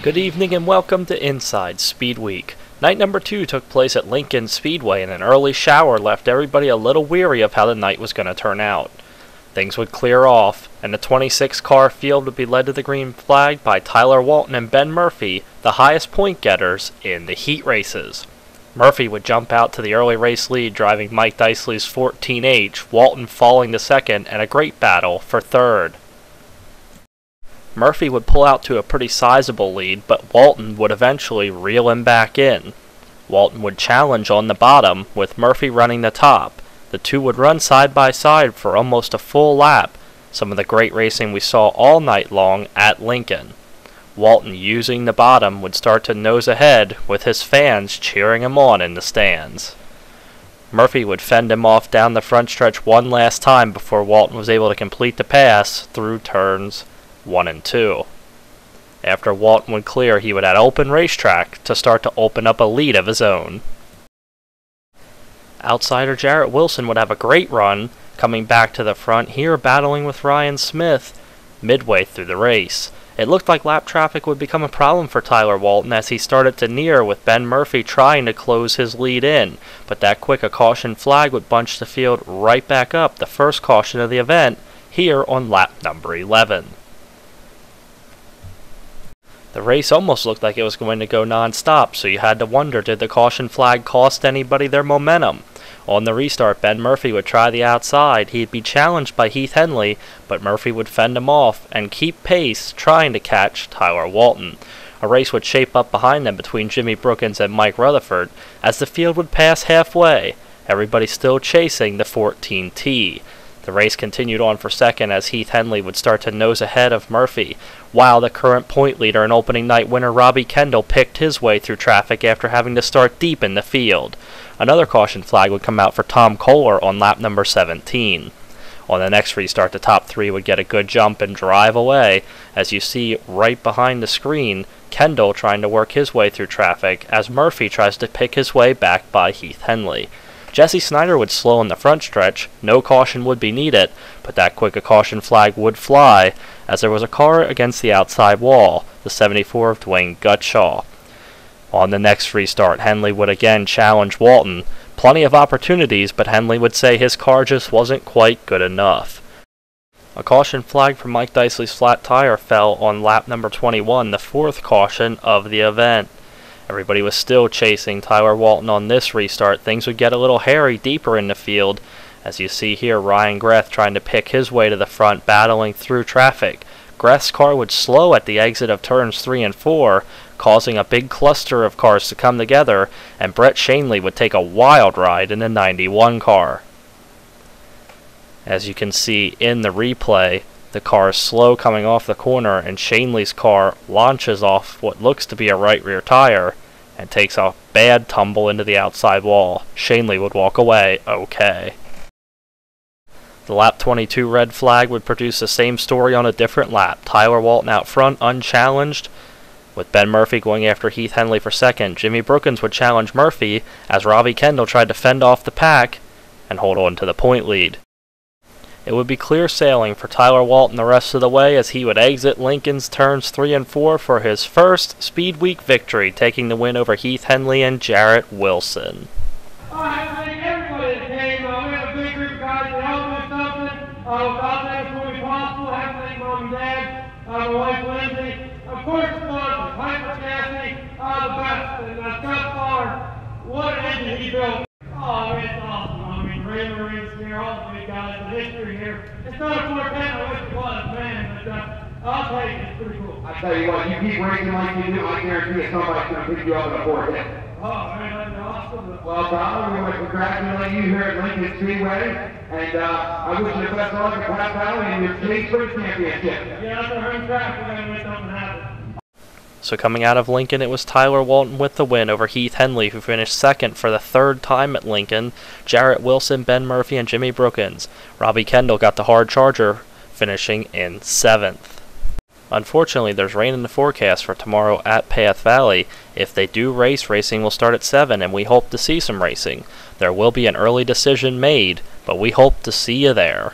Good evening and welcome to Inside Speedweek. Night number 2 took place at Lincoln Speedway, and an early shower left everybody a little weary of how the night was going to turn out. Things would clear off, and the 26-car field would be led to the green flag by Tyler Walton and Ben Murphy, the highest point getters in the heat races. Murphy would jump out to the early race lead, driving Mike Dicely's 14H, Walton falling to second, and a great battle for third. Murphy would pull out to a pretty sizable lead, but Walton would eventually reel him back in. Walton would challenge on the bottom, with Murphy running the top. The two would run side by side for almost a full lap, some of the great racing we saw all night long at Lincoln. Walton, using the bottom, would start to nose ahead, with his fans cheering him on in the stands. Murphy would fend him off down the front stretch one last time before Walton was able to complete the pass through turns 1 and 2. After Walton would clear, he would add open racetrack to start to open up a lead of his own. Outsider Jarrett Wilson would have a great run, coming back to the front here, battling with Ryan Smith midway through the race. It looked like lap traffic would become a problem for Tyler Walton as he started to near, with Ben Murphy trying to close his lead in, but that quick a caution flag would bunch the field right back up, the first caution of the event, here on lap number 11. The race almost looked like it was going to go non-stop, so you had to wonder, did the caution flag cost anybody their momentum? On the restart, Ben Murphy would try the outside. He'd be challenged by Heath Henley, but Murphy would fend him off and keep pace, trying to catch Tyler Walton. A race would shape up behind them between Jimmy Brookins and Mike Rutherford as the field would pass halfway, everybody still chasing the 14T. The race continued on for second as Heath Henley would start to nose ahead of Murphy, while the current point leader and opening night winner Robbie Kendall picked his way through traffic after having to start deep in the field. Another caution flag would come out for Tom Kohler on lap number 17. On the next restart, the top three would get a good jump and drive away, as you see right behind the screen, Kendall trying to work his way through traffic as Murphy tries to pick his way back by Heath Henley. Jesse Snyder would slow in the front stretch, no caution would be needed, but that quick a caution flag would fly, as there was a car against the outside wall, the 74 of Dwayne Gutshaw. On the next restart, Henley would again challenge Walton. Plenty of opportunities, but Henley would say his car just wasn't quite good enough. A caution flag for Mike Dicely's flat tire fell on lap number 21, the fourth caution of the event. Everybody was still chasing Tyler Walton on this restart. Things would get a little hairy deeper in the field. As you see here, Ryan Greth trying to pick his way to the front, battling through traffic. Greth's car would slow at the exit of turns 3 and 4, causing a big cluster of cars to come together, and Brett Shanley would take a wild ride in the 91 car. As you can see in the replay, the car is slow coming off the corner, and Shanley's car launches off what looks to be a right rear tire and takes a bad tumble into the outside wall. Shanley would walk away okay. The lap 22 red flag would produce the same story on a different lap. Tyler Walton out front, unchallenged, with Ben Murphy going after Heath Henley for second. Jimmy Brookins would challenge Murphy as Robbie Kendall tried to fend off the pack and hold on to the point lead. It would be clear sailing for Tyler Walton the rest of the way as he would exit Lincoln's turns 3 and 4 for his first Speedweek victory, taking the win over Heath Henley and Jarrett Wilson. I thank everybody that came. We have a big group of guys that helped us something. Without them, it's going to be possible. I have to thank Mom and Dad, my wife Lindsay, of course, sponsors, Piper Cassidy, the best, and Scott Farr. What an engine he built. Oh, it's awesome. I mean, Ray Marines here, all the big guys, the history here. It's not a 410, I wish it was, man, but I'll tell you, it's pretty cool. I tell you what, you keep racing like you do, I guarantee you somebody's going to pick you up in a 410. Oh, man, that's awesome. Well, Tyler, we want to congratulate you here at Lincoln Speedway, and I wish you the best of luck at Pat Valley and your chase for the championship. Yeah, that's a home track. We're going to make something happen. So coming out of Lincoln, it was Tyler Walton with the win over Heath Henley, who finished second for the third time at Lincoln. Jarrett Wilson, Ben Murphy, and Jimmy Brookins. Robbie Kendall got the hard charger, finishing in 7th. Unfortunately, there's rain in the forecast for tomorrow at Path Valley. If they do race, racing will start at 7, and we hope to see some racing. There will be an early decision made, but we hope to see you there.